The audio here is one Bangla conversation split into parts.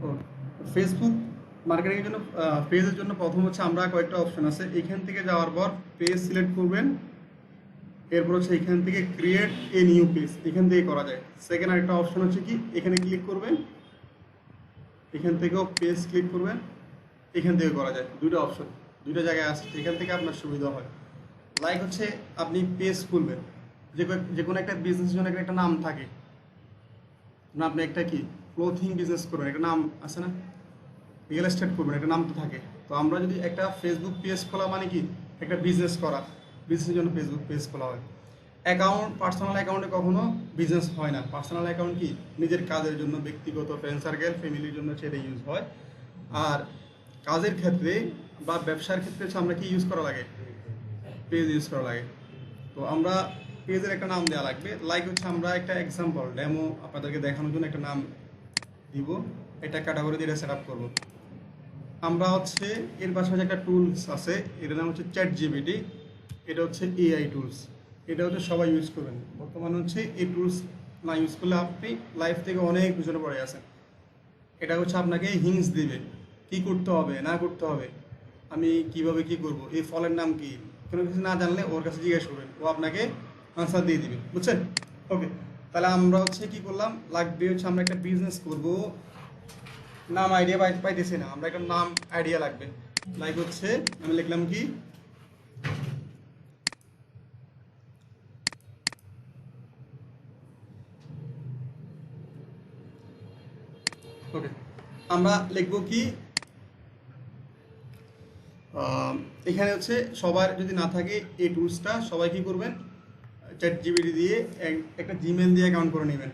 ও ফেসবুক মার্কেটিংয়ের জন্য পেজের জন্য প্রথম হচ্ছে আমরা কয়েকটা অপশন আছে, এখান থেকে যাওয়ার পর পেজ সিলেক্ট করবেন। এরপর হচ্ছে এখান থেকে ক্রিয়েট এ নিউ পেজ, এখান থেকে করা যায়। সেকেন্ড আরেকটা অপশন হচ্ছে কি, এখানে ক্লিক করবেন, এখান থেকেও পেজ ক্লিক করবেন, এখান থেকে করা যায়। দুইটা অপশন, দুইটা জায়গায় আছে, এখান থেকে আপনার সুবিধা হয়। লাইক হচ্ছে আপনি পেজ খুলবেন, যে কোনো একটা বিজনেসের জন্য একটা নাম থাকে না, আপনি একটা কি ক্লোথিং বিজনেস করবেন, একটা নাম আছে না, রিয়েল এস্টেট করবেন, একটা নাম তো থাকে। তো আমরা যদি একটা ফেসবুক পেজ খোলা মানে কি একটা বিজনেস করা, বিজনেসের জন্য ফেসবুক পেজ খোলা হয়। অ্যাকাউন্ট, পার্সোনাল অ্যাকাউন্টে কখনো বিজনেস হয় না। পার্সোনাল অ্যাকাউন্ট কি নিজের কাজের জন্য, ব্যক্তিগত ফ্রেন্ড সার্কেল ফ্যামিলির জন্য সেটা ইউজ হয়। আর কাজের ক্ষেত্রে বা ব্যবসার ক্ষেত্রে হচ্ছে আমরা কি ইউজ করা লাগে, পেজ ইউজ করা লাগে। তো আমরা পেজের একটা নাম দেওয়া লাগবে। লাইক হচ্ছে আমরা একটা এক্সাম্পল ডেমো আপনাদেরকে দেখানোর জন্য একটা নাম দিব, এটা ক্যাটাগরি দিয়ে সেট আপ করবো। আমরা হচ্ছে এর পাশাপাশি একটা টুলস আছে, এটার নাম হচ্ছে চ্যাট জিপিটি। এটা হচ্ছে এআই টুলস, এটা হচ্ছে সবাই ইউজ করবেন বর্তমানে। হচ্ছে এই টুলস না ইউজ করলে আপনি লাইফ থেকে অনেক পিছনে পড়ে আছেন। এটা হচ্ছে আপনাকে হিংস দিবে, কি করতে হবে না করতে হবে, আমি কিভাবে কি করব, এই ফলের নাম কি, কোনো কিছু না জানলে ওর কাছে জিজ্ঞেস করবেন, ও আপনাকে আনসার দিয়ে দিবে, বুঝছেন? ওকে, তাহলে আমরা হচ্ছে কি করলাম, লাগবে হচ্ছে আমরা একটা বিজনেস করব, নাম আইডিয়া পাইতেছি না, আমরা একটা নাম আইডিয়া লাগবে। লাইক হচ্ছে আমি লিখলাম কি, ওকে, আমরা লিখবো কি, এখানে হচ্ছে সবার যদি না থাকে এই টুলসটা, সবাই কি করবেন, চ্যাট জিপিটি দিয়ে একটা জিমেল দিয়ে অ্যাকাউন্ট করে নেবেন।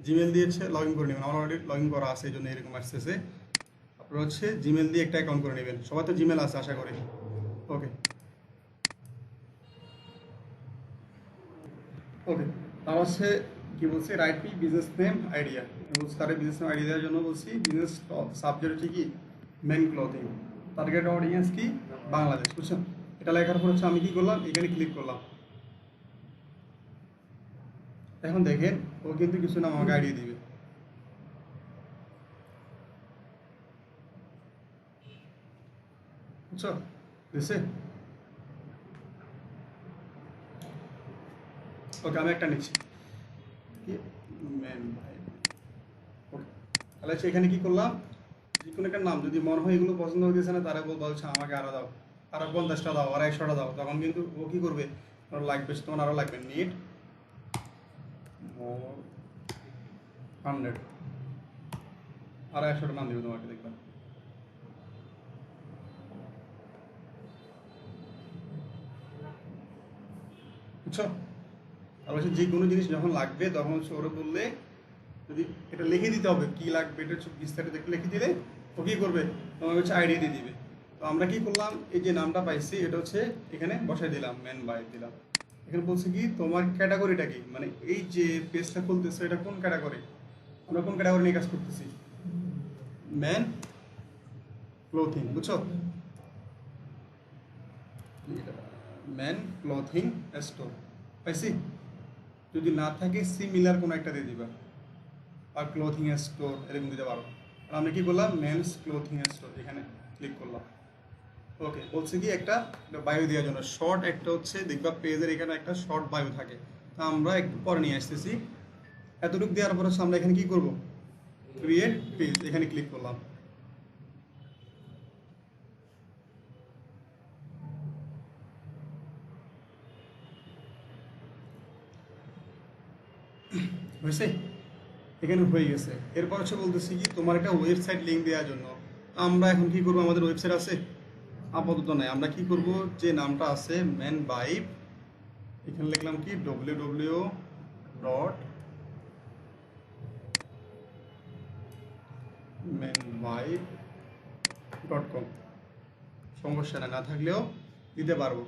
জিমেল দিয়ে হচ্ছে লগ ইন করে নেবেন, আমার অলরেডি লগ ইন করা আছে, এই জন্য এরকম আসতেছে। আপনারা হচ্ছে জিমেল দিয়ে একটা অ্যাকাউন্ট করে নেবেন, সবাই তো জিমেল আছে আশা করি। ওকে, ওকে, তার হচ্ছে কি বলছি, write me business name idea বলছি, তার বিজনেস নেম আইডিয়া দেওয়ার জন্য বলছি বিজনেস সাবজেক্ট হচ্ছে কি মেন ক্লথিং, টার্গেট অডিয়েন্স কি বাংলাদেশ, বুঝছেন? এটা লেখার পর হচ্ছে আমি কি করলাম, এখানে ক্লিক করলাম। এখন দেখেন ও কিন্তু কিছু নাম আমাকে আইডিয়া দিবে, বুঝছো? দিছে। ওকে, আমি একটা নিচ্ছি কি ম্যান ভাই। ওকে, তাহলে হচ্ছে এখানে কি করলাম, যে কোনো একটা নাম যদি মনে হয় এগুলো পছন্দ হতেছে না, তারা বলবো হচ্ছে আমাকে আরো দাও, আরো 50টা দাও, আর 100টা দাও, তখন কিন্তু ও কি করবে, তোমার লাগবে, তোমার আরো লাগবে, নিড মোর 100, আর 100টা নাম দিবে তোমাকে, দেখবা। বুঝছো? আর হচ্ছে যে কোনো জিনিস যখন লাগবে তখন হচ্ছে ওরা বললে, যদি এটা লিখে দিতে হবে কি লাগবে, এটা হচ্ছে বিস্তারিত একটু লিখে দিলে ও কি করবে, তোমাকে হচ্ছে আইডিয়া দিয়ে দিবে। তো আমরা কি করলাম, এই যে নামটা পাইছি এটা হচ্ছে এখানে বসাই দিলাম, ম্যান বাই দিলাম। এখানে বলছে কি তোমার ক্যাটাগরিটা কি, মানে এই যে পেজটা খুলতেছে এটা কোন ক্যাটাগরি, আমরা কোন ক্যাটাগরি নিয়ে কাজ করতেছি, ম্যান ক্লোথিং, বুঝছো? ম্যান ক্লোথিং স্টোর পাইছি। যদি না থাকে সিমিলার কোনো একটা দিয়ে দিবা, আর ক্লোথিং স্টোর এরকম দিতে পারো। আর আমি কি করলাম, মেন্স ক্লোথিং স্টোর, এখানে ক্লিক করলাম। ওকে, বলছে কি একটা বায়ো দেওয়ার জন্য, শর্ট একটা হচ্ছে দেখবা পেজের এখানে একটা শর্ট বায়ো থাকে, তা আমরা একটু পরে নিয়ে আসতেছি। এতটুকু দেওয়ার পর হচ্ছে আমরা এখানে কি করব, ক্রিয়েট পেজ, এখানে ক্লিক করলাম। হয়েছে, এখানে হয়ে গেছে। এরপর হচ্ছে বলতেছি কি তোমার একটা ওয়েবসাইট লিঙ্ক দেওয়ার জন্য। আমরা এখন কি করবো, আমাদের ওয়েবসাইট আছে আপাতত নাই, আমরা কি করব, যে নামটা আছে ম্যান বাইব, এখানে লিখলাম কি www.manvibe.com, সমস্যা না থাকলেও দিতে পারবো।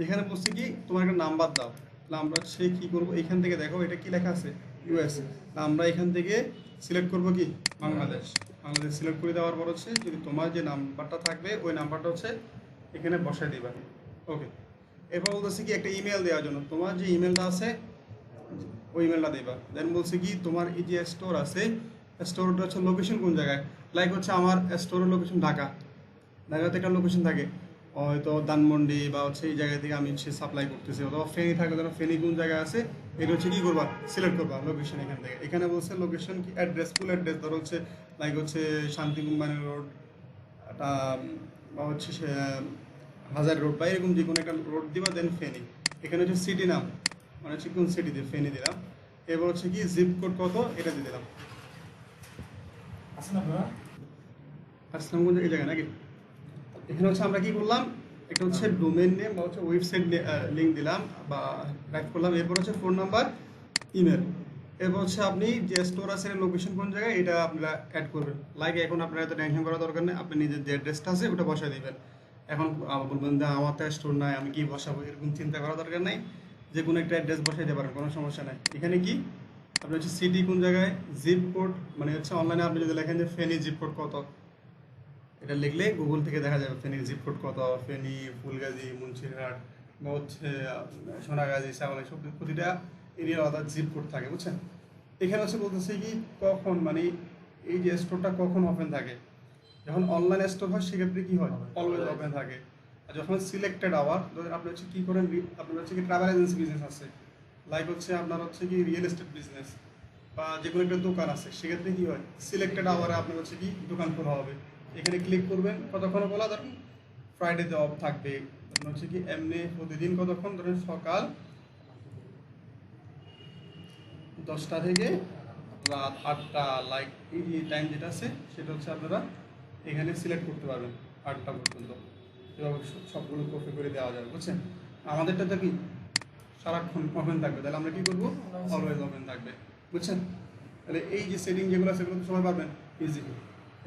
এখানে বলছি কি তোমার একটা নাম্বার দাও, তাহলে আমরা সে কি করব, এখান থেকে দেখো এটা কি লেখা আছে ইউএস, আমরা এখান থেকে সিলেক্ট করব কি বাংলাদেশ। বাংলাদেশ সিলেক্ট করে দেওয়ার পর হচ্ছে যদি তোমার যে নাম্বারটা থাকবে ওই নাম্বারটা হচ্ছে এখানে বসায় দিবা। ওকে, এরপর বলতেছি কি একটা ইমেল দেওয়ার জন্য, তোমার যে ইমেলটা আছে ওই ইমেলটা দিবা। দেন বলছে কি তোমার এই যে স্টোর আছে স্টোরটা হচ্ছে লোকেশন কোন জায়গায়, লাইক হচ্ছে আমার স্টোরের লোকেশন ঢাকা, ঢাকাতে একটা লোকেশন থাকে, হয়তো ধানমন্ডি বা হচ্ছে এই জায়গা থেকে আমি হচ্ছে সাপ্লাই করতেছি, অথবা ফেনী থাকে, ধরো ফেনী কোন জায়গায় আছে, এটা হচ্ছে কি করবা, সিলেক্ট করবা লোকেশন এখান থেকে। এখানে বলছে লোকেশন কি অ্যাড্রেস, ফুল অ্যাড্রেস ধরো হচ্ছে লাইক হচ্ছে শান্তি কোম্পানি রোড, বা হচ্ছে হাজার রোড বা এরকম যে কোনো একটা রোড দিবা, দেন ফেনী। এখানে হচ্ছে সিটি নাম, মানে হচ্ছে কোন সিটি দিয়ে ফেনী দিলাম। এবার হচ্ছে কি জিপ কোড কত এটা দিয়ে দিলাম। আসলাম কোন এই জায়গায় নাকি, এখানে হচ্ছে আমরা কি করলাম, একটা হচ্ছে ডোমেন নেম বা হচ্ছে ওয়েবসাইট লিঙ্ক দিলাম বা টাইপ করলাম। এরপর হচ্ছে ফোন নাম্বার, ইমেল। এরপর হচ্ছে আপনি যে স্টোর আছে লোকেশন কোন জায়গায় এটা আপনারা অ্যাড করবেন। লাইক এখন আপনার এত টেনশন করার দরকার নেই, আপনি নিজের যে অ্যাড্রেসটা আছে ওটা বসায় দিবেন। এখন বলবেন যে আমার তো স্টোর নাই, আমি কি বসাবো, এরকম চিন্তা করার দরকার নাই, যে কোনো একটা অ্যাড্রেস বসাই দিতে পারেন, কোনো সমস্যা নাই। এখানে কি আপনার হচ্ছে সিটি কোন জায়গায়, জিপ কোড, মানে হচ্ছে অনলাইনে আপনি যদি লেখেন যে ফেনী জিপ কোড কত, এটা লিখলে গুগল থেকে দেখা যাবে ফেনীর জিপ কোড কত, ফেনী, ফুলগাজী, মুন্সিরহাট বা হচ্ছে সোনাগাজী, শ্যামলী, সব প্রতিটা এরিয়ার আলাদা জিপ কোড থাকে, বুঝছেন। এখানে হচ্ছে বলতেছে কি কখন, মানে এই যে স্টোরটা কখন ওপেন থাকে, যখন অনলাইন স্টোর হয় সেক্ষেত্রে কি হয়, অলওয়েজ ওপেন থাকে। আর যখন সিলেক্টেড আওয়ার, ধরেন আপনি হচ্ছে কি করেন, আপনার হচ্ছে কি ট্রাভেল এজেন্সি বিজনেস আছে, লাইক হচ্ছে আপনার হচ্ছে কি রিয়েল এস্টেট বিজনেস বা যে কোনো একটা দোকান আছে, সেক্ষেত্রে কি হয়, সিলেক্টেড আওয়ারে আপনার হচ্ছে কি দোকান খোলা হবে। এখানে ক্লিক করবেন, কতক্ষণ খোলা, ধরেন ফ্রাইডেতে অফ থাকবে, ধরেন হচ্ছে কি এমনি প্রতিদিন কতক্ষণ, ধরেন সকাল 10টা থেকে রাত 8টা, লাইক এই যে টাইম যেটা আছে সেটা হচ্ছে আপনারা এখানে সিলেক্ট করতে পারবেন 8টা পর্যন্ত। এভাবে সবগুলো কপি করে দেওয়া যাবে, বুঝছেন। আমাদেরটা তো কি সারাক্ষণ ওপেন থাকবে, তাহলে আমরা কি করবো, অলওয়েজ ওপেন থাকবে, বুঝছেন। তাহলে এই যে সেটিং যেগুলো আছে সেগুলো তো সবাই পারবেন ইজি।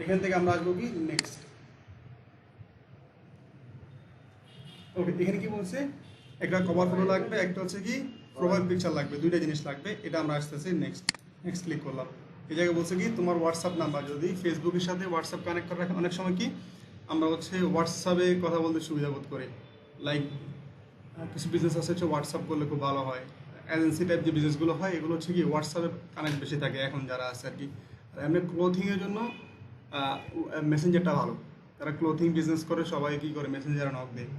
এখান থেকে আমরা আসবো কি নেক্সট। ওকে, এখানে কি বলছে, একটা কভার ফটো লাগবে, একটা হচ্ছে কি প্রোফাইল পিকচার লাগবে, দুইটা জিনিস লাগবে। এটা আমরা আসতেছি নেক্সট, নেক্সট ক্লিক করলাম। এই জায়গায় বলছে কি তোমার হোয়াটসঅ্যাপ নাম্বার, যদি ফেসবুকের সাথে হোয়াটসঅ্যাপ কানেক্ট করে রাখেন, অনেক সময় কি আমরা হচ্ছে হোয়াটসঅ্যাপে কথা বলতে সুবিধা বোধ করি, লাইক কিছু বিজনেস আছে হচ্ছে হোয়াটসঅ্যাপ করলে খুব ভালো হয়। এজেন্সি টাইপ যে বিজনেসগুলো হয় এগুলো হচ্ছে কি হোয়াটসঅ্যাপে কানেক্ট বেশি থাকে এখন যারা আছে আর কি। আর এমনি ক্লোথিংয়ের জন্য মেসেঞ্জারটা ভালো, যারা ক্লোথিং বিজনেস করে সবাই কী করে মেসেঞ্জারে নক দেয়।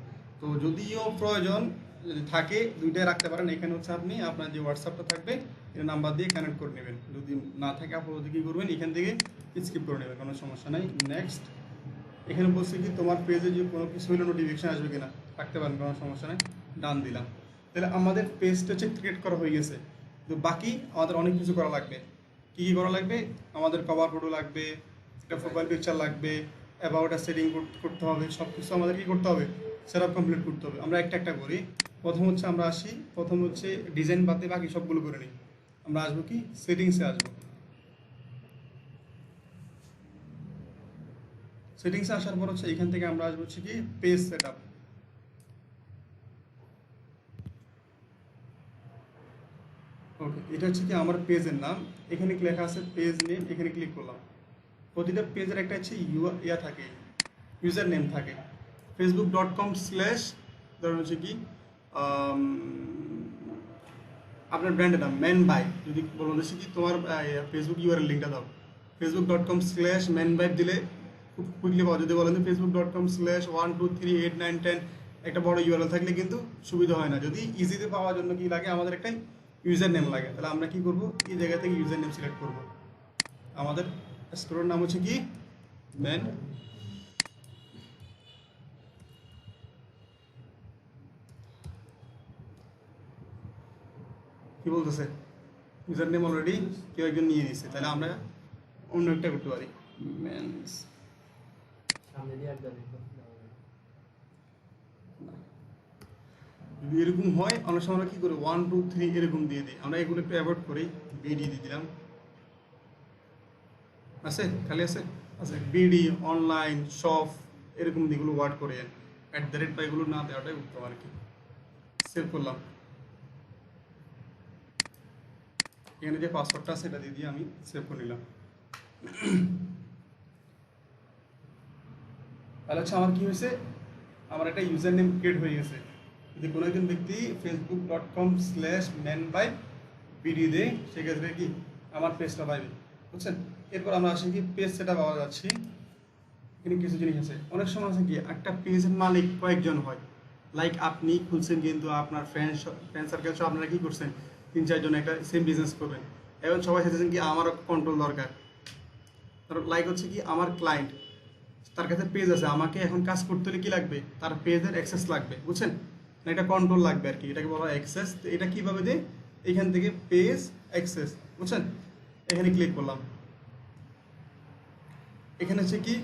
তো যদিও প্রয়োজন যদি থাকে দুইটাই রাখতে পারেন। এখানে হচ্ছে আপনি আপনার যে হোয়াটসঅ্যাপটা থাকবে এটা নাম্বার দিয়ে কানেক্ট করে নেবেন, যদি না থাকে আপাতত কী করবেন, এখান থেকে স্কিপ করে নেবেন, কোনো সমস্যা নাই। নেক্সট, এখানে বলছে কি তোমার পেজে যে কোনো কিছু হলে নোটিফিকেশন আসবে কিনা, রাখতে পারেন, কোনো সমস্যা নেই, ডান দিলাম। তাহলে আমাদের পেজটা হচ্ছে ক্রিয়েট করা হয়ে গেছে। তো বাকি আমাদের অনেক কিছু করা লাগবে। কী কী করা লাগবে, আমাদের কভার ফটো লাগবে, একটা প্রোফাইল পিকচার লাগবে, অ্যাবাউটটা সেটিং করতে হবে, সব কিছু আমাদের কী করতে হবে, সেট আপ কমপ্লিট করতে হবে। আমরা একটা একটা করি। প্রথম হচ্ছে আমরা আসি, প্রথম হচ্ছে ডিজাইন বাদে বাকি সবগুলো করে নিই। আমরা আসবো কি সেটিংসে আসবো। সেটিংসে আসার পর হচ্ছে এখান থেকে আমরা আসবো হচ্ছে কি পেজ সেট আপ। ওকে, এটা হচ্ছে কি আমার পেজের নাম, এখানে লেখা আছে পেজ নেম, এখানে ক্লিক করলাম। প্রতিটা পেজের একটা হচ্ছে ইয়া থাকে, ইউজার নেম থাকে। facebook.com/ ধরুন হচ্ছে কি আপনার ব্র্যান্ডের নাম ম্যান বাই, যদি বলুন হচ্ছে কি তোমার ফেসবুক ইউআরএল লিঙ্কটা দাও, facebook.com/ম্যান বাই দিলে খুব কুইকলি পাওয়া। যদি বলেন যে facebook.com/1238910 একটা বড় ইউআরএল থাকলে কিন্তু সুবিধা হয় না। যদি ইজিতে পাওয়ার জন্য কি লাগে, আমাদের একটা ইউজার নেম লাগে। তাহলে আমরা কি করব, এই জায়গা থেকে ইউজার নেম সিলেক্ট করব। আমাদের স্টোরের নাম হচ্ছে কি ম্যান, কি বলতেছে, ইউজার নেম অলরেডি কেউ একজন নিয়ে নিচ্ছে, তাহলে আমরা অন্য একটা করতে পারি মেন্স। যদি এরকম হয় অনেক সময় আমরা কী করি 1 2 3 এরকম দিয়ে দিই, আমরা এগুলো একটু অ্যাভয়েড করি। বিডি দিয়ে দিলাম, আছে খালি আছে, আচ্ছা বিডি অনলাইন শপ এরকম যেগুলো ওয়ার্ড করে @ বা এগুলো না দেওয়াটাই উত্তম আর কি। সেভ করলাম, এখানে যে পাসওয়ার্ডটা আছে এটা দিয়ে আমি সেভ করে নিলাম। তাহলে হচ্ছে আমার কি হয়েছে, আমার একটা ইউজার নেম ক্রিয়েট হয়ে গেছে। যদি কোনো একজন ব্যক্তি facebook.com/manbyBD দেয় সেক্ষেত্রে কি আমার পেজটা পাইবে, বুঝছেন। এরপর আমরা আসি কি পেজ সেটা পাওয়া যাচ্ছি। এখানে কিছু জিনিস আছে, অনেক সময় আছে কি একটা পেজের মালিক কয়েকজন হয়, লাইক আপনি খুলছেন কিন্তু আপনার ফ্রেন্ড সার্কেল সব আপনারা কি করছেন 3-4 জন একটা সেম বিজনেস করবেন, এবং সবাই চাইছেন কি আমারও কন্ট্রোল দরকার। কারণ লাইক হচ্ছে কি আমার ক্লায়েন্ট, তার কাছে পেজ আছে, আমাকে এখন কাজ করতে হলে কি লাগবে, তার পেজের অ্যাক্সেস লাগবে, বুঝছেন, না এটা কন্ট্রোল লাগবে আর কি, এটাকে বলা হয় অ্যাক্সেস। তো এটা কিভাবে দেয়, এখান থেকে পেজ অ্যাক্সেস, বুঝছেন, এখানে ক্লিক করলাম। এখানে হচ্ছে কি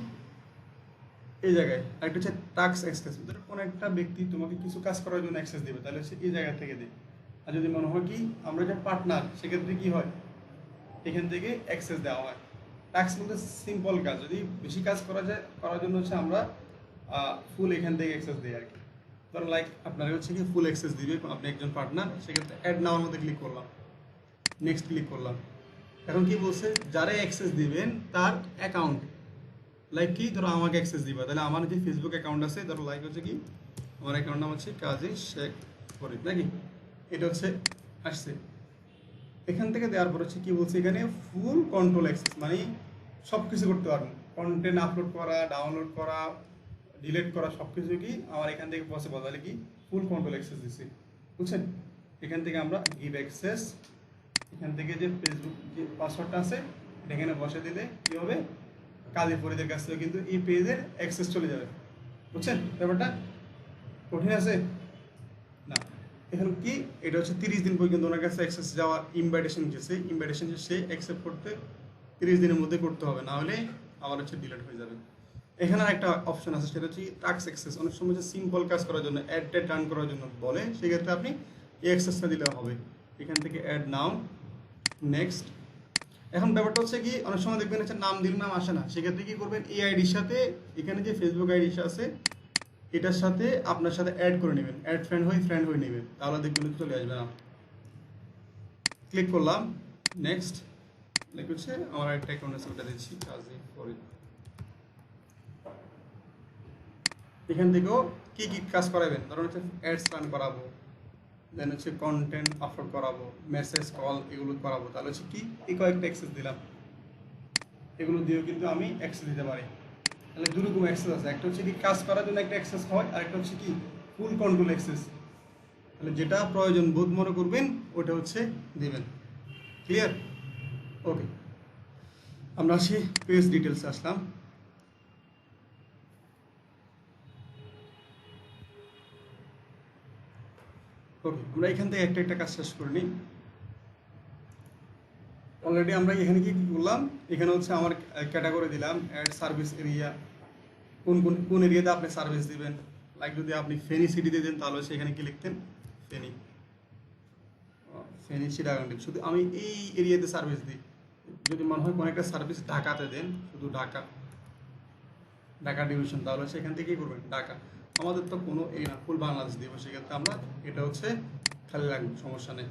এই জায়গায় একটা হচ্ছে টাস্ক অ্যাক্সেস, ধরো কোনো একটা ব্যক্তি তোমাকে কিছু কাজ করার জন্য অ্যাক্সেস দেবে, তাহলে হচ্ছে এই জায়গা থেকে দেয়। আর যদি মনে হয় কি আমরা যে পার্টনার, সেক্ষেত্রে কি হয়, এখান থেকে অ্যাক্সেস দেওয়া হয়। টাস্ক বলতে সিম্পল কাজ, যদি বেশি কাজ করা যায় করার জন্য হচ্ছে আমরা ফুল এখান থেকে অ্যাক্সেস দিই আর কি। ধরুন লাইক আপনার হচ্ছে কি ফুল অ্যাক্সেস দিবে আপনি একজন পার্টনার, সেক্ষেত্রে অ্যাড নাওয়ার মধ্যে ক্লিক করলাম, নেক্সট ক্লিক করলাম। এখন কি বলছে, যারা অ্যাক্সেস দিবেন তার অ্যাকাউন্ট, লাইক কি ধরো আমাকে অ্যাক্সেস দিবা, তাহলে আমার যে ফেসবুক অ্যাকাউন্ট আছে, ধরো লাইক হচ্ছে কি আমার অ্যাকাউন্ট নাম হচ্ছে কাজী শেখ ফরিদ নাকি, এটা হচ্ছে আসছে। এখান থেকে দেওয়ার পর হচ্ছে কি বলছে, এখানে ফুল কন্ট্রোল অ্যাক্সেস, মানে সব কিছু করতে পারবেন, কন্টেন্ট আপলোড করা, ডাউনলোড করা, ডিলিট করা, সব কিছু কি আমার এখান থেকে পসিবল, তাহলে কি ফুল কন্ট্রোল অ্যাক্সেস দিচ্ছি, বুঝছেন। এখান থেকে আমরা গিভ অ্যাক্সেস, এখান থেকে যে ফেসবুক যে পাসওয়ার্ডটা আছে এটা এখানে বসে দিলে কী হবে, কাজী ফরিদের কাছ থেকে কিন্তু এই পেজের অ্যাক্সেস চলে যাবে, বুঝছেন ব্যাপারটা কঠিন আছে না। এখন কি এটা হচ্ছে 30 দিন পর্যন্ত ওনার কাছে অ্যাক্সেস যাওয়া, ইনভাইটেশন গেছে, ইনভাইটেশন যে সে অ্যাকসেপ্ট করতে 30 দিনের মধ্যে করতে হবে, না হলে আবার হচ্ছে ডিলিট হয়ে যাবে। এখানে একটা অপশন আছে, সেটা হচ্ছে টাস্ক অ্যাক্সেস, অনেক সময় যে সিম্পল কাজ করার জন্য অ্যাড রান করার জন্য বলে, সেক্ষেত্রে আপনি এই অ্যাক্সেসটা দিলে হবে। এখান থেকে অ্যাড নাও, নেক্সট। এখন ব্যাপারটা হচ্ছে কি অনেক সময় দেখবেন হচ্ছে নাম দিলে নাম আসে না, সেক্ষেত্রে কি করবেন, এই আইডির সাথে এখানে যে ফেসবুক আইডি আছে এটার সাথে আপনার সাথে অ্যাড করে নেবেন, অ্যাড ফ্রেন্ড হয়ে নেবেন, তাহলে দেখবেন চলে আসবে না। ক্লিক করলাম, নেক্সট। লাইক হচ্ছে আমার একটা অ্যাকাউন্ট আছে, ওটা দিচ্ছি কাজী ফরিদ। এখান থেকেও কি কি কাজ করাবেন, ধরুন হচ্ছে অ্যাডস রান করাবো, দেন হচ্ছে কন্টেন্ট আপলোড করাবো, মেসেজ কল এগুলো করাবো, তাহলে হচ্ছে কি এই কয়েকটা অ্যাক্সেস দিলাম, এগুলো দিয়েও কিন্তু আমি অ্যাক্সেস দিতে পারি। তাহলে দুরকম অ্যাক্সেস আছে, একটা হচ্ছে কি কাজ করার জন্য একটা অ্যাক্সেস হয়, আর একটা হচ্ছে কি ফুল কন্ট্রোল অ্যাক্সেস, তাহলে যেটা প্রয়োজন বোধ মনে করবেন ওটা হচ্ছে দিবেন। ক্লিয়ার? ওকে, আমরা আসি পেজ ডিটেলসে আসলাম। ওকে, আমরা এখান থেকে একটা একটা কাজ শেষ করে নিই। অলরেডি আমরা এখানে কি করলাম, এখানে হচ্ছে আমার ক্যাটাগরি দিলাম, অ্যাড সার্ভিস এরিয়া, কোন কোন কোন এরিয়াতে আপনি সার্ভিস দিবেন। লাইক যদি আপনি ফেনী সিটিতে দেন তাহলে সেখানে কি লিখতেন, ফেনী, ফেনী চিটাগাং, শুধু আমি এই এরিয়াতে সার্ভিস দিই। যদি মনে হয় কোনো একটা সার্ভিস ঢাকাতে দেন, শুধু ঢাকা, ঢাকা ডিভিশন, তাহলে সেখান থেকেই করবেন ঢাকা। আমাদের তো কোনো এই না, ফুল বাংলাদেশ দিব, সেক্ষেত্রে আমরা এটা হচ্ছে খালি রাখবো, সমস্যা নেই।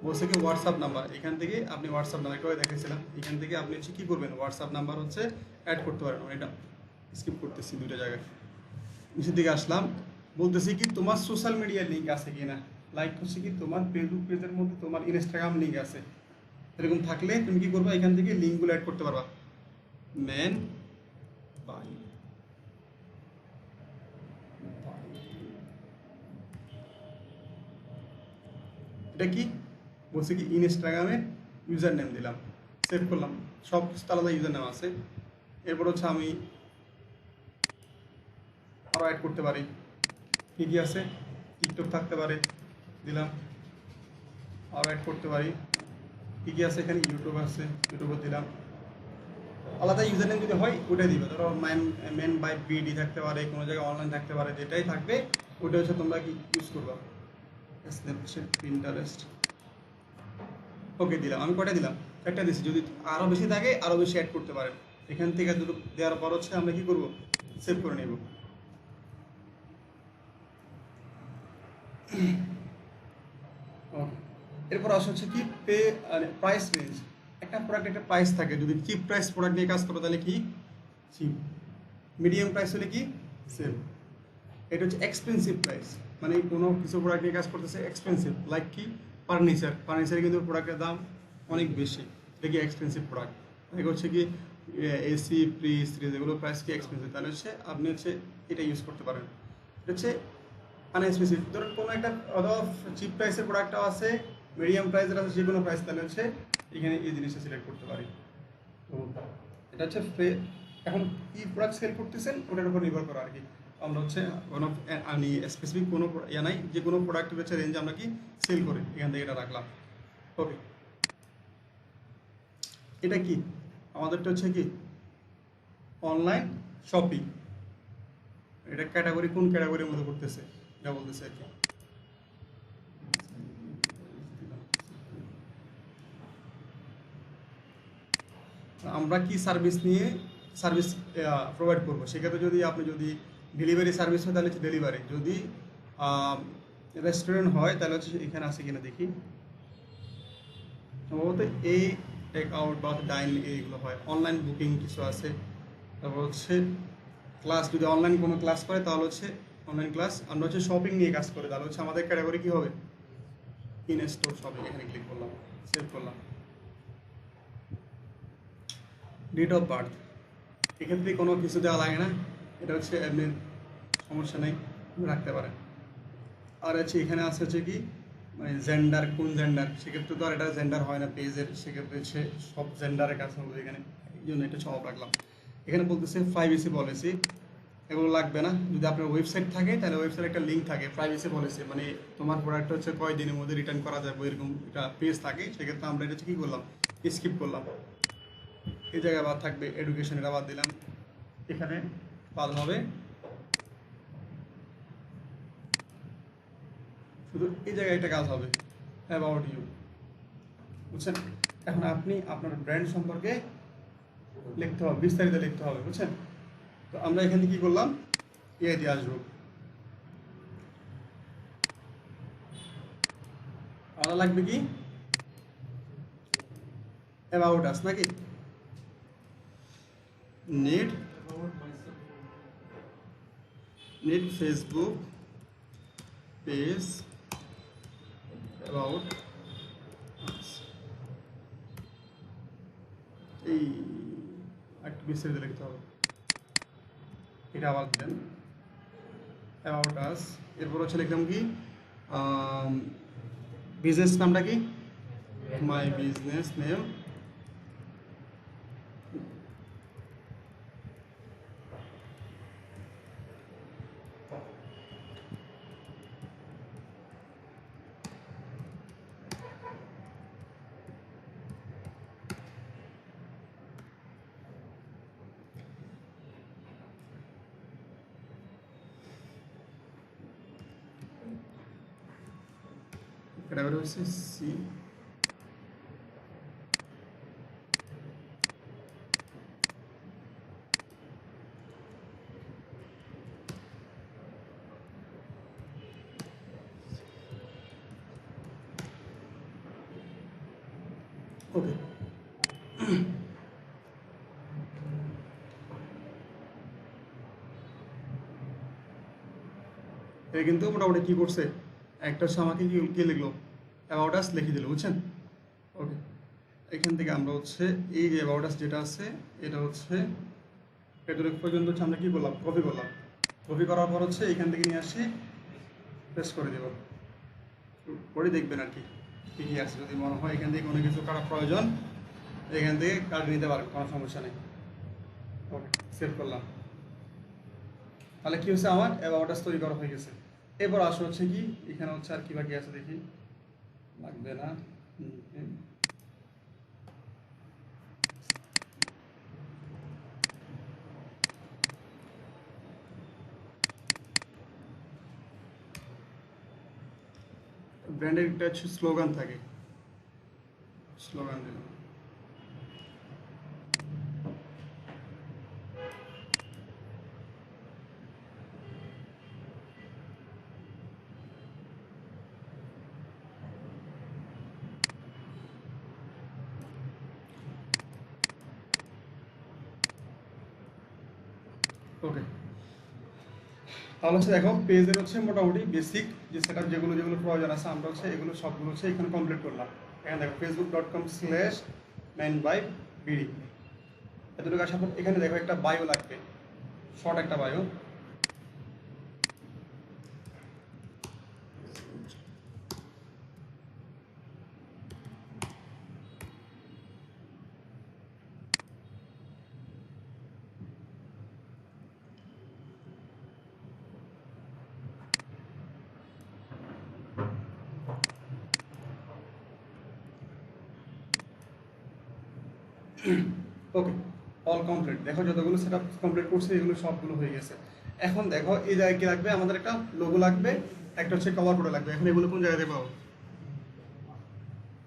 বলছে কি হোয়াটসঅ্যাপ নাম্বার, এখান থেকে আপনি হোয়াটসঅ্যাপ নাম্বার একটু দেখেছিলাম, এখান থেকে আপনি হচ্ছে কী করবেন, হোয়াটসঅ্যাপ নাম্বার হচ্ছে অ্যাড করতে পারেন। আমি এটা স্কিপ করতেছি দুইটা জায়গায়। নিচের দিকে আসলাম, বলতেছি কি তোমার সোশ্যাল মিডিয়ার লিঙ্ক আছে কি না, লাইক হচ্ছে কি তোমার ফেসবুক পেজের মধ্যে তোমার ইনস্টাগ্রাম লিঙ্ক আছে, এরকম থাকলে তুমি কি করবা, এখান থেকে লিঙ্কগুলো অ্যাড করতে পারবা। ম্যান বাই, এটা কি বলছে কি ইনস্টাগ্রামের ইউজার নেম দিলাম, সেভ করলাম, সব কিছু আলাদা ইউজার নেম আছে। এরপর হচ্ছে আমি আরও অ্যাড করতে পারি, কী কী আছে, টিকটক থাকতে পারে, দিলাম। আরও অ্যাড করতে পারি, কী কী আছে এখানে, ইউটিউব আছে, ইউটিউবে দিলাম। আলাদা ইউজার নেম যদি হয় ওটাই দিবে, ধরো ম্যান বাই বিডি থাকতে পারে, কোনো জায়গায় অনলাইন থাকতে পারে, যেটাই থাকবে ওটা হচ্ছে তোমরা কি ইউজ করবা। স্ন্যাপচ্যাট, পিন্টারেস্ট, ওকে দিলাম। আমি কয়টা দিলাম, একটা দিচ্ছি, যদি আরও বেশি থাকে আরও বেশি অ্যাড করতে পারেন। এখান থেকে দুটো দেওয়ার পর হচ্ছে আমরা কি করব, সেভ করে নেব। ওকে, এরপর আসা হচ্ছে কি পে, প্রাইস রেঞ্জ। একটা প্রোডাক্ট একটা প্রাইস থাকে, যদি চিপ প্রাইস প্রোডাক্ট নিয়ে কাজ করো তাহলে কি চিপ, মিডিয়াম প্রাইস হলে কি সেল। এটা হচ্ছে এক্সপেন্সিভ প্রাইস, মানে কোনো কিছু প্রোডাক্ট নিয়ে কাজ করতেছে এক্সপেন্সিভ, লাইক কি ফার্নিচার, ফার্নিচারে কিন্তু প্রোডাক্টের দাম অনেক বেশি, এটা কি এক্সপেন্সিভ প্রোডাক্ট। এগুলো হচ্ছে কি এসি প্রি সিরিজ এগুলো প্রাইস কি এক্সপেন্সিভ, তাহলে হচ্ছে আপনি হচ্ছে এটা ইউজ করতে পারেন। এটা হচ্ছে আনস্পেসিফিক, ধরুন কোনো একটা অথবা চিপ প্রাইসের প্রোডাক্টও আছে, মিডিয়াম প্রাইসের আছে, যে কোনো প্রাইস, তাহলে হচ্ছে এখানে এই জিনিসটা সিলেক্ট করতে পারি। তো এটা হচ্ছে এখন কি প্রোডাক্ট সেল করতেছেন ওটার উপর নির্ভর করা আর কি। আমরা হচ্ছে কোনো আমি স্পেসিফিক কোনো ইয়া নাই, যে কোনো প্রোডাক্টের হচ্ছে রেঞ্জ আমরা কি সেল করি, এখান থেকে এটা রাখলাম। ওকে, এটা কি আমাদেরটা হচ্ছে কি অনলাইন শপিং, এটা ক্যাটাগরি কোন ক্যাটাগরির মধ্যে করতেছে এটা বলতেছে আর কি। আমরা কি সার্ভিস নিয়ে সার্ভিস প্রোভাইড করবো, সেক্ষেত্রে যদি আপনি যদি ডেলিভারি সার্ভিস হয় তাহলে হচ্ছে ডেলিভারি, যদি রেস্টুরেন্ট হয় তাহলে হচ্ছে এখানে আছে কিনা দেখি, সম্ভবত এই টেক আউট বা ডাইন এইগুলো হয়, অনলাইন বুকিং কিছু আছে। তারপর হচ্ছে ক্লাস, যদি অনলাইন কোনো ক্লাস করে তাহলে হচ্ছে অনলাইন ক্লাস। আমরা হচ্ছে শপিং নিয়ে কাজ করি তাহলে হচ্ছে আমাদের ক্যাটাগরি কী হবে, ইন স্টোর শপিং, এখানে ক্লিক করলাম, সেভ করলাম। ডেট অফ বার্থ, এক্ষেত্রে কোনো কিছু দেওয়া লাগে না, এটা হচ্ছে এমনি সমস্যা নেই, রাখতে পারেন। আর হচ্ছে এখানে আছে হচ্ছে কি মানে জেন্ডার, কোন জেন্ডার, সেক্ষেত্রে তো আর এটা জেন্ডার হয় না পেজের, সেক্ষেত্রে হচ্ছে সব জেন্ডারের কাছে হবে এখানে, এই জন্য এটা সব রাখলাম। এখানে বলতেছে প্রাইভেসি পলিসি, এগুলো লাগবে না। যদি আপনার ওয়েবসাইট থাকে তাহলে ওয়েবসাইটে একটা লিঙ্ক থাকে প্রাইভেসি পলিসি, মানে তোমার প্রোডাক্ট হচ্ছে কয় দিনের মধ্যে রিটার্ন করা যাবে এরকম একটা পেজ থাকে, সেক্ষেত্রে আমরা এটা হচ্ছে কী করলাম, স্কিপ করলাম। এই জায়গায় বাদ থাকবে এডুকেশন, এটা বাদ দিলাম, এখানে বাদ হবে শুধু এই জায়গায় একটা কাজ হবে অ্যাবাউট ইউ, বুঝছেন। এখন আপনি আপনার ব্র্যান্ড সম্পর্কে লিখতে হবে, বিস্তারিত লিখতে হবে, বুঝছেন। তো আমরা এখানে কী করলাম, দিয়ে আসবো, আমাদের লাগবে কি অ্যাবাউট আস নাকি, net Facebook page about us, এই একটু বিস্তারিত লিখতে হবে, এটা আবার দেন অ্যাবাউট আস। এরপর হচ্ছে লিখলাম কি বিজনেস নামটা কি, মাই বিজনেস নেম, ক্যাটাগরি হচ্ছে সি। ওকে, এটা কিন্তু মোটামুটি কী করছে, একটা হচ্ছে আমাকে কি লিখলো অ্যাবাউট আস লিখে দিল, বুঝছেন। ওকে, এখান থেকে আমরা হচ্ছে এই যে অ্যাবাউট আস যেটা আছে এটা হচ্ছে এতটুকু পর্যন্ত হচ্ছে আমরা কী করলাম, কপি করলাম, কপি করার পর হচ্ছে এখান থেকে নিয়ে আসি পেস্ট করে দেব, করে দেখবেন আর কি কী কী আছে, যদি মনে হয় এখান থেকে কোনো কিছু কাটার প্রয়োজন এখান থেকে কাটিয়ে নিতে পারবেন, কোনো সমস্যা নেই। ওকে, সেভ করলাম, তাহলে কী হচ্ছে আমার অ্যাবাউট আস তৈরি করা হয়ে গেছে। এরপর আসে হচ্ছে কি এখানে হচ্ছে আর কি বাকি আছে দেখি, লাগবে না, ব্র্যান্ডের একটা হচ্ছে স্লোগান থাকে, স্লোগান দিলাম। ওকে, তাহলে হচ্ছে দেখো পেজের হচ্ছে মোটামুটি বেসিক যে সেটআপ যেগুলো যেগুলো প্রয়োজন আছে আমরা হচ্ছে এগুলো সবগুলো হচ্ছে এখানে কমপ্লিট করলাম। এখানে দেখো facebook.com/man by bd, এতটুকু আসার পর এখানে দেখো একটা বায়ো লাগবে, শর্ট একটা বায়ো। ওকে, অল কমপ্লিট। দেখো যতগুলো সেটআপ কমপ্লিট করছে এগুলো সবগুলো হয়ে গেছে। এখন দেখো এই জায়গায় কি লাগবে, আমাদের একটা লোগো লাগবে, একটা হচ্ছে কভার ফটো লাগবে। এখন এগুলো কোন জায়গাতে পাবো?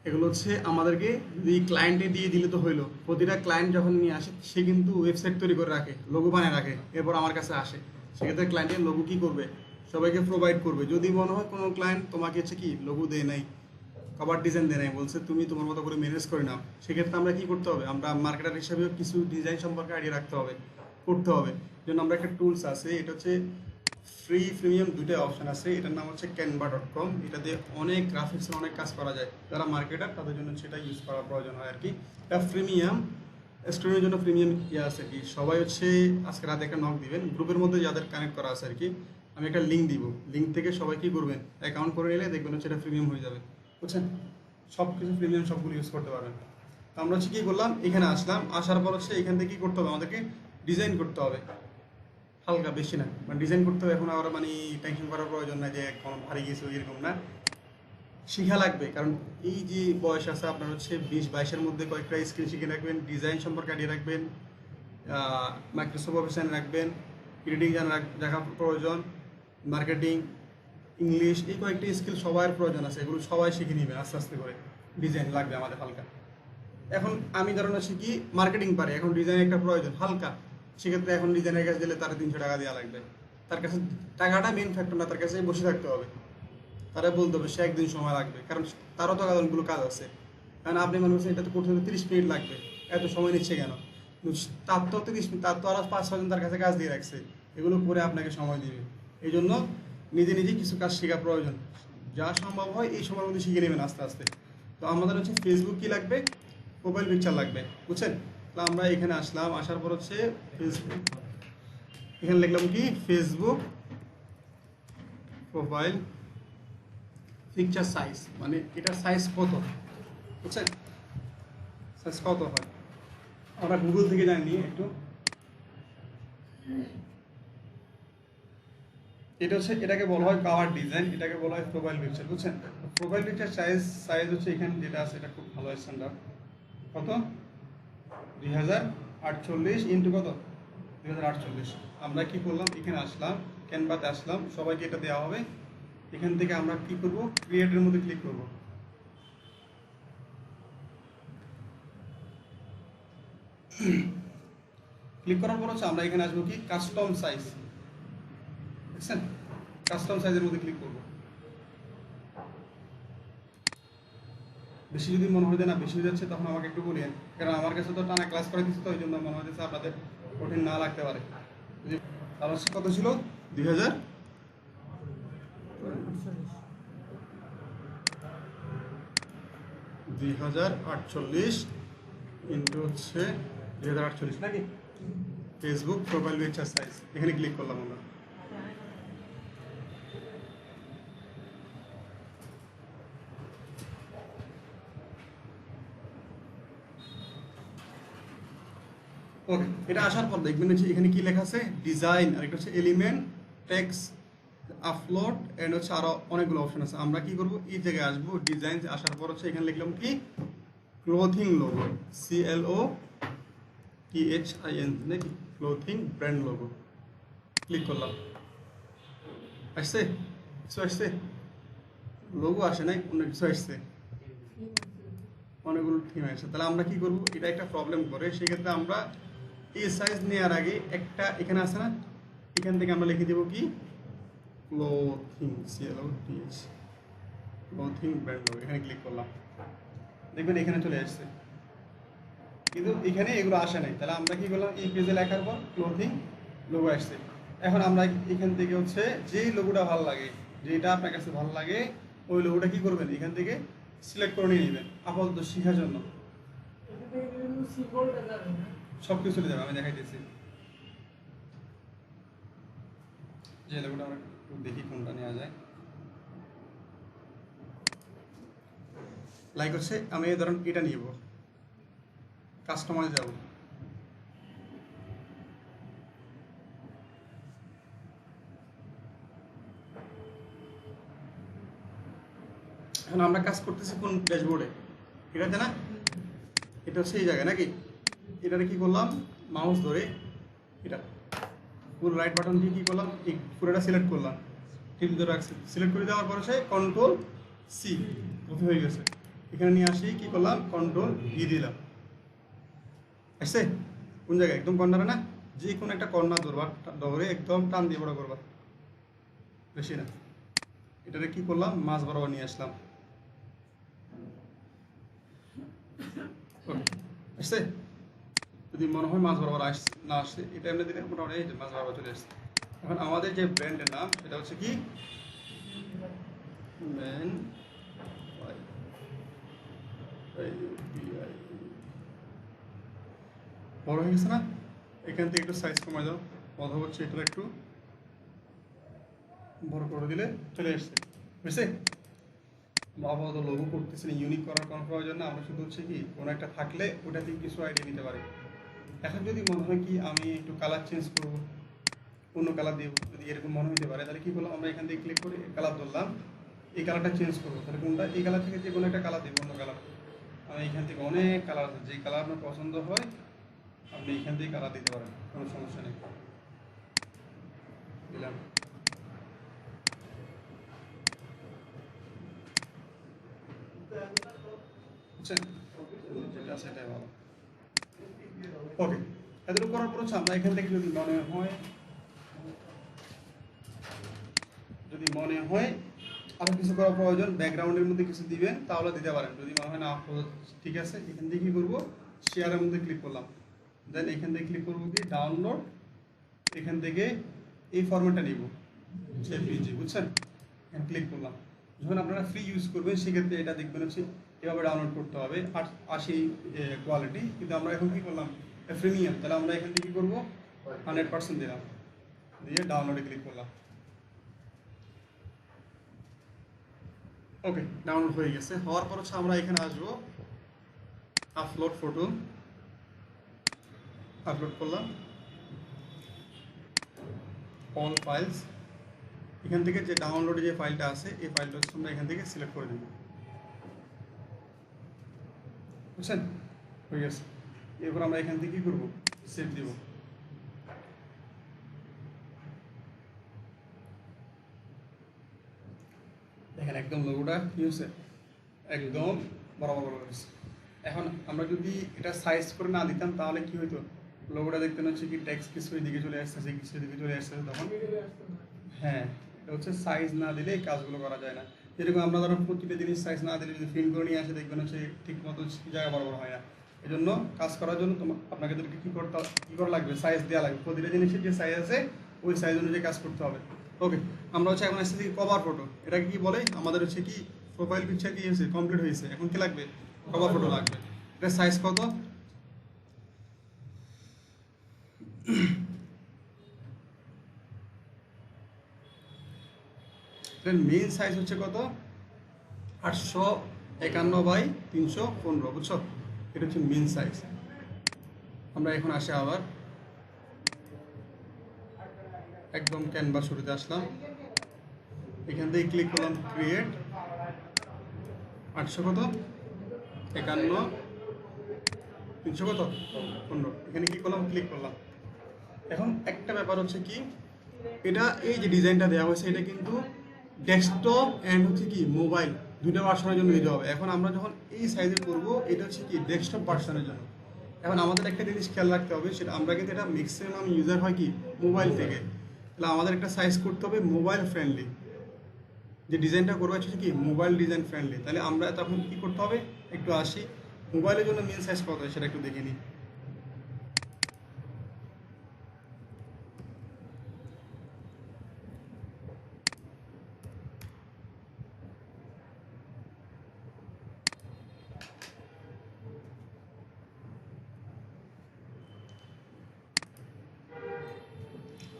এগুলো হচ্ছে আমাদেরকে যদি ক্লায়েন্টে দিয়ে দিলে তো হইলো। প্রতিটা ক্লায়েন্ট যখন নিয়ে আসে সে কিন্তু ওয়েবসাইট তৈরি করে রাখে, লোগো বানিয়ে রাখে, এরপর আমার কাছে আসে। সেক্ষেত্রে ক্লায়েন্টের লোগো কি করবে? সবাইকে প্রোভাইড করবে। যদি মনে হয় কোনো ক্লায়েন্ট তোমাকে হচ্ছে কি লোগো দেয় নাই, কভার ডিজাইন দেয় নাই, বলছে তুমি তোমার মতো করে ম্যানেজ করে নাও, সেক্ষেত্রে আমরা কি করতে হবে? আমরা মার্কেটার হিসাবেও কিছু ডিজাইন সম্পর্কে আইডিয়া রাখতে হবে, করতে হবে। জন্য আমরা একটা টুলস আছে, এটা হচ্ছে ফ্রি প্রিমিয়াম দুটোই অপশন আছে। এটার নাম হচ্ছে canva.com। এটা দিয়ে অনেক গ্রাফিক্সের অনেক কাজ করা যায়। যারা মার্কেটার তাদের জন্য সেটা ইউজ করার প্রয়োজন হয় আর কি। এটা প্রিমিয়াম, স্টুডেন্টের জন্য প্রিমিয়াম ইয়ে আছে আর কি। সবাই হচ্ছে আজকে রাতে একটা নক দিবেন গ্রুপের মধ্যে যাদের কানেক্ট করা আছে আর কি। আমি একটা লিঙ্ক দিব, লিঙ্ক থেকে সবাই কি করবেন, অ্যাকাউন্ট করে নিলে দেখবেন হচ্ছে এটা প্রিমিয়াম হয়ে যাবে, বুঝছেন? সব কিছু প্রিমিয়াম সবগুলো ইউজ করতে পারবেন। তো আমরা হচ্ছে কী করলাম, এখানে আসলাম, আসার পর হচ্ছে এখান থেকে কী করতে হবে, আমাদেরকে ডিজাইন করতে হবে হালকা, বেশি না। মানে ডিজাইন করতে হবে, এখন আবার মানে টেনশন করার প্রয়োজন না যে এখন হারিয়ে গেছে এরকম না, শিখা লাগবে। কারণ এই যে বয়স আছে আপনার হচ্ছে 20-22-এর মধ্যে কয়েকটা স্কিল শিখে রাখবেন, ডিজাইন সম্পর্কে আইডিয়া রাখবেন, মাইক্রোসফট অফিস জানা রাখবেন, এডিটিং জানা রাখা প্রয়োজন, মার্কেটিং, ইংলিশ, এই কয়েকটি স্কিল সবার প্রয়োজন আছে। এগুলো সবাই শিখে নেবে আস্তে আস্তে করে। ডিজাইন লাগবে আমাদের হালকা। এখন আমি ধরুন শিখি মার্কেটিং পারি, এখন ডিজাইন একটা প্রয়োজন হালকা, সেক্ষেত্রে এখন ডিজাইনের কাছে দিলে তার 300 টাকা দেওয়া লাগবে। তার কাছে টাকাটা মেন ফ্যাক্টর না, তার কাছে বসে থাকতে হবে, তারা বলতে হবে, সে একদিন সময় লাগবে, কারণ তারও তো অনেকগুলো কাজ আছে। কারণ আপনি মনে করছেন এটা তো করতে হলে 30 মিনিট লাগবে, এত সময় নিচ্ছে কেন? তার তো 30 মিনিট, তার তো আরও 5-6 জন তার কাছে কাজ দিয়ে রাখছে, এগুলো করে আপনাকে সময় দিবে। এই জন্য নিজে নিজে কিছু কাজ শেখা প্রয়োজন, যা সম্ভব হয় এই সময়ের মধ্যে শিখে নেবেন আস্তে আস্তে। তো আমাদের হচ্ছে ফেসবুক কি লাগবে, প্রোফাইল পিকচার লাগবে, বুঝছেন? তো আমরা এখানে আসলাম, আসার পর হচ্ছে ফেসবুক, এখানে লিখলাম কি ফেসবুক প্রোফাইল পিকচার সাইজ, মানে এটার সাইজ কত, বুঝছেন? সাইজ কত হয় আমরা গুগল থেকে জানি একটু। এটা হচ্ছে, এটাকে বলা হয় কাভার ডিজাইন, এটাকে বলা হয় প্রোফাইল পিকচার, বুঝছেন? প্রোফাইল পিকচার সাইজ হচ্ছে এখানে যেটা আছে এটা খুব ভালো স্ট্যান্ডার্ড। কত? 2048 ইন্টু কত? 2048। আমরা কি করলাম, এখানে আসলাম, ক্যানভাতে আসলাম, সবাইকে এটা দেওয়া হবে। এখান থেকে আমরা কি করব, ক্রিয়েটের মধ্যে ক্লিক করব। ক্লিক করার পর হচ্ছে আমরা এখানে আসবো কি কাস্টম সাইজ, দেখছেন? কাস্টম সাইজের মধ্যে ক্লিক করব। বেশি যদি মনে হয় না বেশি হয়ে যাচ্ছে তখন আমাকে একটু বলিয়েন, কারণ আমার কাছে তো টানা ক্লাস করে দিচ্ছে, তো ওই জন্য মনে হচ্ছে আপনাদের কঠিন না লাগতে পারে। তাহলে কত ছিল? 2048 ইন্টু হচ্ছে 2048 নাকি? ফেসবুক প্রোফাইল পিকচার সাইজ, এখানে ক্লিক করলাম আমরা। ওকে, এটা আসার পর দেখবেন হচ্ছে এখানে কি লেখা আছে, ডিজাইন, আর একটা হচ্ছে এলিমেন্ট, টেক্সট, আপলোড, এন্ড হচ্ছে আরো অনেকগুলো অপশন আছে। আমরা কি করব, এই জায়গায় আসবো, ডিজাইন আসার পর হচ্ছে এখানে লিখলাম কি ক্লোথিং লোগো, CLOTHIN নাকি, ক্লোথিং ব্র্যান্ড লোগো, ক্লিক করলাম। আসছে? কিছু আসছে? লোগো আসে নাই, অন্য কিছু আসছে, অনেকগুলো থিম আসছে। তাহলে আমরা কি করব, এটা একটা প্রবলেম করে, সেক্ষেত্রে আমরা এই সাইজ নেওয়ার আগে একটা এখানে আছে না, এখান থেকে আমরা লিখে দেবো কি clothing, CLOTH, clothing brand logo, এখানে ক্লিক করলাম, দেখবেন এখানে চলে আসছে, কিন্তু এখানে এগুলো আসে নাই। তাহলে আমরা কি করলাম, এই পেজে লেখার পর ক্লোথিং লোগো আসছে। এখন আমরা এখান থেকে হচ্ছে যেই লোগোটা ভালো লাগে, যেটা আপনার কাছে ভালো লাগে, ওই লোগোটা কি করবেন, এখান থেকে সিলেক্ট করে নিয়ে নেবেন আপাতত শেখার জন্য। সব কিছু চলে যাবে, আমি দেখাইতেছি। যে লোগোটা আমরা একটু দেখি কোনটা নেওয়া যায়। লাইক হচ্ছে আমি ধরেন এটা নিব, কাস্টমাইজ যাব, এখন আমরা কাজ করতেছি কোন ড্যাশবোর্ডে, এটাতে না, এটা হচ্ছে এই জায়গায় নাকি, এটারে কি করলাম মাউস ধরে এটা পুরো রাইট বাটন দিয়ে কি করলাম এই পুরোটা সিলেক্ট করলাম, টিপ ধরে রাখছি, সিলেক্ট করে দেওয়ার পরে সে কন্ট্রোল সি, কপি হয়ে গেছে। এখানে নিয়ে আসি কি করলাম কন্ট্রোল ই দিলাম, আসছে কোন জায়গায় একদম কর্নারে না, যে কোনো একটা কর্নার ধরবা, ধরে একদম টান দিয়ে বড় করবা, বেশি না। এটারে কি করলাম মাছ বরাবর নিয়ে আসলাম, ওকে আসছে। যদি মনে হয় মাছ বরাবর না আসছে, এটা এমনি দিলে মোটামুটি এই যে মাছ বরাবর চলে আসছে। এখন আমাদের যে ব্র্যান্ডের নাম সেটা হচ্ছে কি ব্র্যান্ড বড় হয়ে গেছে না, এখান থেকে একটু সাইজ কমাই দাও, অথবা হচ্ছে এটা একটু বড় করে দিলে চলে আসছে, বুঝছে। আপাতত লোগো করতেছি না, ইউনিক করার কোনো প্রয়োজন না, আমরা শুধু হচ্ছে কি কোনো একটা থাকলে ওটা থেকে কিছু আইডিয়া নিতে পারি। এখন যদি মনে হয় কি আমি একটু কালার চেঞ্জ করবো, অন্য কালার দিব, যদি এরকম মনে হতে পারে তাহলে কি করলাম আমরা এখান থেকে ক্লিক করে কালার ধরলাম, এই কালারটা চেঞ্জ করবো, তাহলে কোনটা এই কালার থেকে যে কোনো একটা কালার দিব, অন্য কালার। আমি এখান থেকে অনেক কালার আছে, যে কালার আপনার পছন্দ হয় আপনি এখান থেকে কালার দিতে পারেন, কোনো সমস্যা নেই। দিলাম, বুঝছেন, যেটা সেটাই ভালো। ওকে, এতটুকু করার পর হচ্ছে আমরা এখান থেকে যদি মনে হয় আরও কিছু করার প্রয়োজন, ব্যাকগ্রাউন্ডের মধ্যে কিছু দিবেন তাহলে দিতে পারেন, যদি মনে হয় না ঠিক আছে, এখান থেকে কী করবো শেয়ারের মধ্যে ক্লিক করলাম, দেন এখান থেকে ক্লিক করবো কি ডাউনলোড, এখান থেকে এই ফরম্যাটটা নিব জেপিজি, বুঝছেন, এখানে ক্লিক করলাম। যখন আপনারা ফ্রি ইউজ করবেন সেক্ষেত্রে এটা দেখবেন হচ্ছে এভাবে ডাউনলোড করতে হবে 80 কোয়ালিটি, কিন্তু আমরা এখন কী করলাম প্রিমিয়াম, তাহলে আমরা এখান থেকে কী করবো 100% দিলাম, দিয়ে ডাউনলোডে ক্লিক করলাম। ওকে, ডাউনলোড হয়ে গেছে, হওয়ার পর হচ্ছে আমরা এখানে আসবো আপলোড ফটো, আপলোড করলাম অল ফাইলস, এখান থেকে যে ডাউনলোডে যে ফাইলটা আছে এই ফাইলটা হচ্ছে আমরা এখান থেকে সিলেক্ট করে দেব, বুঝছেন, হয়ে গেছে। এরপর আমরা এখান থেকে কী করবো সেভ দিব, দেখেন একদম লোগোটা কি হচ্ছে একদম বরাবর হয়েছে। এখন আমরা যদি এটা সাইজ করে না দিতাম তাহলে কি হইতো, লোগোটা দেখতেন হচ্ছে কি টেক্সট কিছু এদিকে চলে আসতেছে, কিছু এদিকে চলে আসতেছে, তখন হ্যাঁ এটা হচ্ছে সাইজ না দিলে এই কাজগুলো করা যায় না। যেরকম আমরা ধরুন প্রতিটা জিনিস সাইজ না দিলে যদি প্রিন্ট করে নিয়ে আসে দেখবেন হচ্ছে ঠিক মতো জায়গা বরাবর হয় না। এই জন্য কাজ করার জন্য আপনাকে কী করা লাগবে, সাইজ দেওয়া লাগবে, প্রতিটা জিনিসের যে সাইজ আছে ওই সাইজ অনুযায়ী কাজ করতে হবে। ওকে, আমরা হচ্ছে এখন আসতেছি কভার ফটো, এটাকে কি বলে আমাদের হচ্ছে কি প্রোফাইল পিকচার কি হয়েছে কমপ্লিট হয়েছে, এখন কি লাগবে কভার ফটো লাগবে। এটা সাইজ কত, এটার মেন সাইজ হচ্ছে কত 851 বাই 315, বুঝছো, এটা হচ্ছে মেন সাইজ। আমরা এখন আসে আবার একদম ক্যানভাস শুরুতে আসলাম, এখান থেকে ক্লিক করলাম ক্রিয়েট 800 কত 51 300 কত 15, এখানে কি করলাম ক্লিক করলাম। এখন একটা ব্যাপার হচ্ছে কি এটা এই যে ডিজাইনটা দেওয়া হয়েছে এটা কিন্তু ডেস্কটপ অ্যান্ড হচ্ছে কি মোবাইল দুটো ভার্সনের জন্য দিতে হবে। এখন আমরা যখন এই সাইজে করব এটা হচ্ছে কি ডেস্কটপ ভার্সনের জন্য। এখন আমাদের একটা জিনিস খেয়াল রাখতে হবে, সেটা আমরা কিন্তু এটা ম্যাক্সিমাম ইউজার হয় কি মোবাইল থেকে, তাহলে আমাদের একটা সাইজ করতে হবে মোবাইল ফ্রেন্ডলি, যে ডিজাইনটা করবো হচ্ছে কি মোবাইল ডিজাইন ফ্রেন্ডলি। তাহলে আমরা তখন কি করতে হবে একটু আসি মোবাইলের জন্য মেন সাইজ কত হয় সেটা একটু দেখে নিই।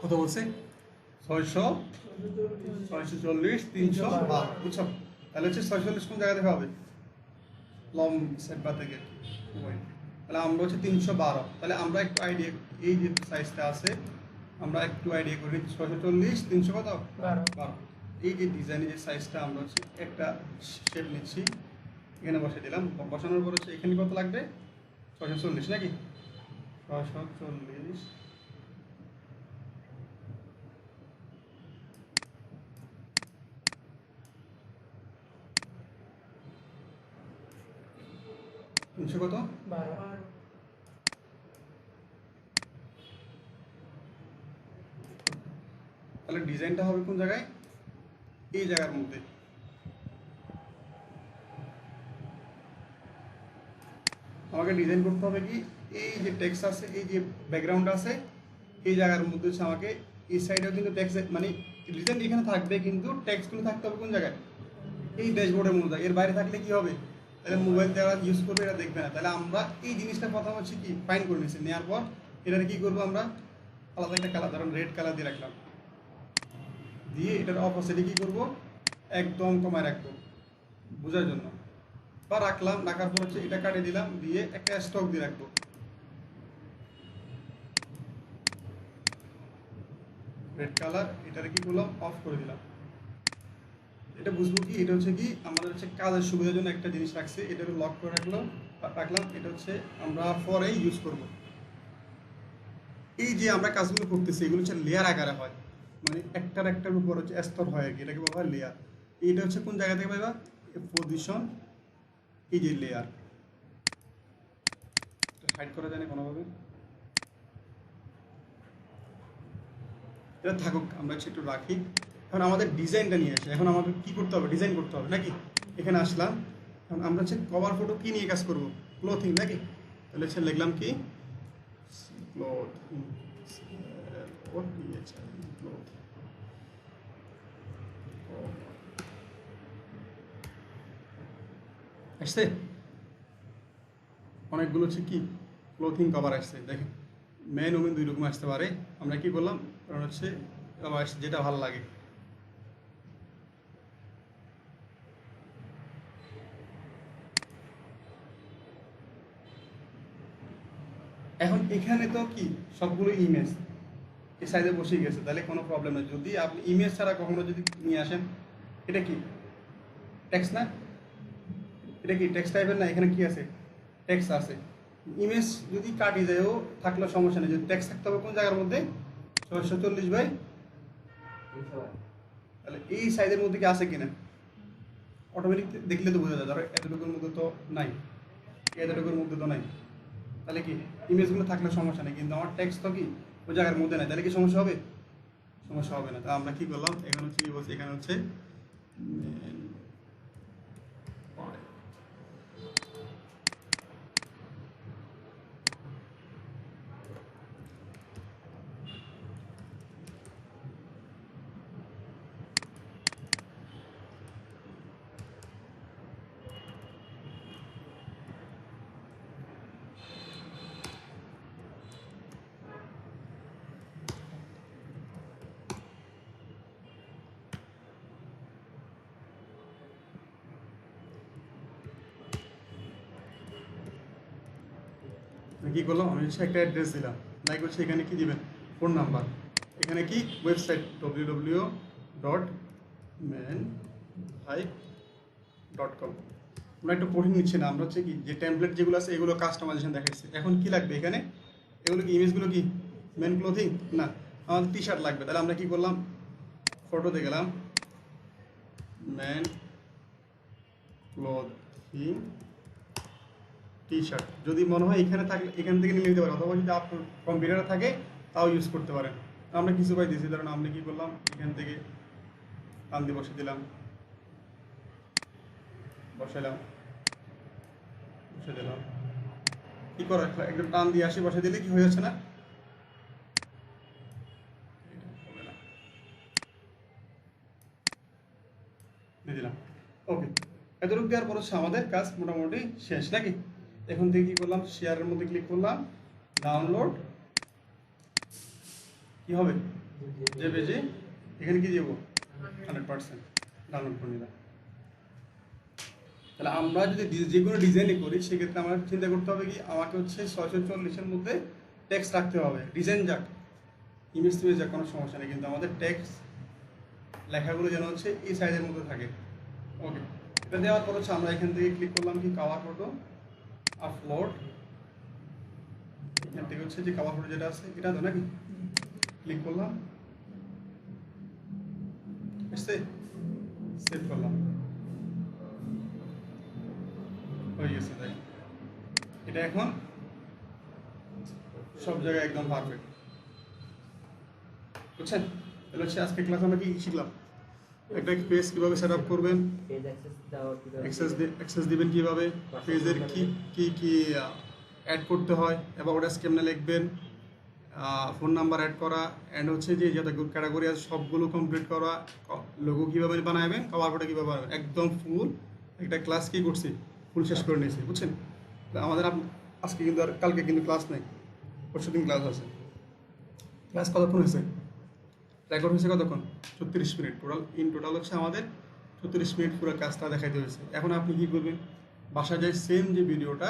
কত বলছে 640 312 বুঝছো? তাহলে হচ্ছে 640 কোন জায়গা থেকে হবে লম সেট বা থেকে তাহলে আমরা হচ্ছে 312 তাহলে আমরা একটু আইডিয়া এই যে সাইজটা আছে আমরা একটু আইডিয়া করি 640 300 কত 12 এই যে ডিজাইনের যে সাইজটা আমরা হচ্ছে একটা শেপ নিচ্ছি এখানে বসে দিলাম বসানোর পর হচ্ছে এখানে কত লাগবে 640 নাকি 640 300 কত 12 তাহলে ডিজাইনটা হবে কোন জায়গায় এই জায়গার মধ্যে আমাকে ডিজাইন করতে হবে কি এই যে টেক্সট আছে এই যে ব্যাকগ্রাউন্ড আছে এই জায়গার মধ্যে হচ্ছে আমাকে এই সাইডেও কিন্তু টেক্সট মানে ডিজাইন এখানে থাকবে কিন্তু টেক্সটগুলো থাকতে হবে কোন জায়গায় এই ড্যাশবোর্ডের মধ্যে এর বাইরে থাকলে কি হবে তাহলে মোবাইল যারা ইউজ করবে এটা দেখবে না তাহলে আমরা এই জিনিসটা প্রথম হচ্ছে কি ফাইন করে নিচ্ছি নেওয়ার পর এটার কি করবো আমরা আলাদা একটা কালার ধরুন রেড কালার দিয়ে রাখলাম দিয়ে এটার অপোজিটে কি করব একদম কমায় রাখবো বোঝার জন্য বা রাখলাম রাখার পর হচ্ছে এটা কাটিয়ে দিলাম দিয়ে একটা স্টক দিয়ে রাখবো রেড কালার এটার কি করলাম অফ করে দিলাম এটা বুঝবো কি এটা হচ্ছে কি আমাদের হচ্ছে কাজের সুবিধার জন্য একটা জিনিস রাখছে এটাকে লক করে রাখলাম এটা হচ্ছে আমরা পরে ইউজ করব এই যে আমরা কাজগুলো করতেছি এগুলো হচ্ছে লেয়ার আকারে হয় মানে একটার উপর হচ্ছে স্তর হয় আর কি এটাকে বলা হয় লেয়ার এইটা হচ্ছে কোন জায়গা থেকে পাইবা পজিশন এই যে লেয়ার হাইড করা যায় না কোনোভাবে এটা থাকুক আমরা হচ্ছে একটু রাখি এখন আমাদের ডিজাইনটা নিয়ে আসি এখন আমাদের কি করতে হবে ডিজাইন করতে হবে নাকি এখানে আসলাম এখন আমরা হচ্ছে কভার ফটো কি নিয়ে কাজ করব ক্লোথিং নাকি তাহলে হচ্ছে লিখলাম কি ক্লোথিং আসছে অনেকগুলো হচ্ছে কি ক্লোথিং কভার আসছে দেখেন মেন ওমেন দুই রকম আসতে পারে আমরা কি করলাম কারণ হচ্ছে যেটা ভালো লাগে এখন এখানে তো কি সবগুলো ইমেজ এই সাইডে বসে গেছে তাহলে কোনো প্রবলেম নেই যদি আপনি ইমেজ ছাড়া কখনো যদি নিয়ে আসেন এটা কি টেক্সট না এটা কি টেক্সট টাইপের না এখানে কি আছে টেক্সট আছে ইমেজ যদি কাটি যায়ও থাকলে সমস্যা নেই যদি টেক্সট থাকতে হবে কোন জায়গার মধ্যে 640 বাই তাহলে এই সাইজের মধ্যে কি আছে কিনা অটোমেটিক দেখলে তো বোঝা যায় ধরো এতটুকুর মধ্যে তো নাই এতটুকুর মধ্যে তো নাই তাহলে কি ইমেজগুলো থাকলে সমস্যা নেই কিন্তু আমার টেক্সট তো কি ওই জায়গার মধ্যে নাই তাহলে কি সমস্যা হবে সমস্যা হবে না তা আমরা কি করলাম এখানে হচ্ছে কি বলছি এখানে হচ্ছে কি করলাম আমি হচ্ছে একটা অ্যাড্রেস দিলাম লাইক হচ্ছে এখানে কি দিবেন ফোন নাম্বার এখানে কি ওয়েবসাইট www.manhive.com আমরা একটু কঠিন নিচ্ছি না আমরা হচ্ছে কি যে টেমপ্লেট যেগুলো আছে এগুলো কাস্টমাইজেশন দেখাচ্ছি এখন কি লাগবে এখানে এগুলো কি ইমেজগুলো কি মেন ক্লোথিং না আমাদের টি শার্ট লাগবে তাহলে আমরা কি করলাম ফটোতে গেলাম ম্যান ক্লোথিং টি শার্ট যদি মনে হয় এখানে থাকলে এখান থেকে নিয়ে নিতে পারেন অথবা যদি আপনার কম্পিউটারে থাকে তাও ইউজ করতে পারেন আমরা কিছু পাই দিয়েছি ধরুন আমরা কি করলাম এখান থেকে টান দিয়ে বসে দিলাম বসাইলাম বসে দিলাম কি করা একদম টান দিয়ে আসি বসে দিলে কি হয়ে যাচ্ছে না দিয়ে দিলাম ওকে এতটুকু দেওয়ার পর হচ্ছে আমাদের কাজ মোটামুটি শেষ নাকি এখন থেকে কি করলাম শেয়ারের মধ্যে ক্লিক করলাম ডাউনলোড কি হবে জেপিজি এখানে কি দেবো 100% ডাউনলোড করে নিলাম। তাহলে আমরা যদি যে কোনো ডিজাইনই করি সেক্ষেত্রে আমার চিন্তা করতে হবে কি আমাকে হচ্ছে 640-এর মধ্যে টেক্সট রাখতে হবে। ডিজাইন যাক ইমেজ টিমেজ যাক কোনো সমস্যা নেই, কিন্তু আমাদের টেক্সট লেখাগুলো যেন হচ্ছে এই সাইজের মধ্যে থাকে। ওকে, এটা দেওয়ার পর হচ্ছে আমরা এখান থেকে ক্লিক করলাম কি কাভার ফটো আপলোড। এখান থেকে হচ্ছে যে কাভার ফটো যেটা আছে এটা তো নাকি ক্লিক করলাম, এসছে সেভ করলাম, হয়ে গেছে। তাই এটা এখন সব জায়গায় একদম পারফেক্ট, বুঝছেন? তাহলে হচ্ছে আজকে ক্লাস আমরা কি শিখলাম, একটা পেজ কিভাবে সেট আপ করবেন, অ্যাক্সেস দিবেন কিভাবে, পেজের কি কি কি অ্যাড করতে হয়, অ্যাবাউট কেমনে লিখবেন, ফোন নাম্বার অ্যাড করা, অ্যান্ড হচ্ছে যে যত ক্যাটাগরি আছে সবগুলো কমপ্লিট করা, লোগো কীভাবে বানাবেন, কভার ফটো কীভাবে বানাবেন, একদম ফুল একটা ক্লাস কি করছি ফুল শেষ করে নিয়েছি, বুঝছেন? আমাদের আজকে কিন্তু আর কালকে কিন্তু ক্লাস নেই, পরশু দিন ক্লাস আছে। ক্লাস কতক্ষণ হয়েছে, রেকর্ড হয়েছে কতক্ষণ, 36 মিনিট টোটাল হচ্ছে আমাদের 36 মিনিট পুরো কাজটা দেখাইতে হয়েছে। এখন আপনি কি করবেন, বাসায় যাই সেম যে ভিডিওটা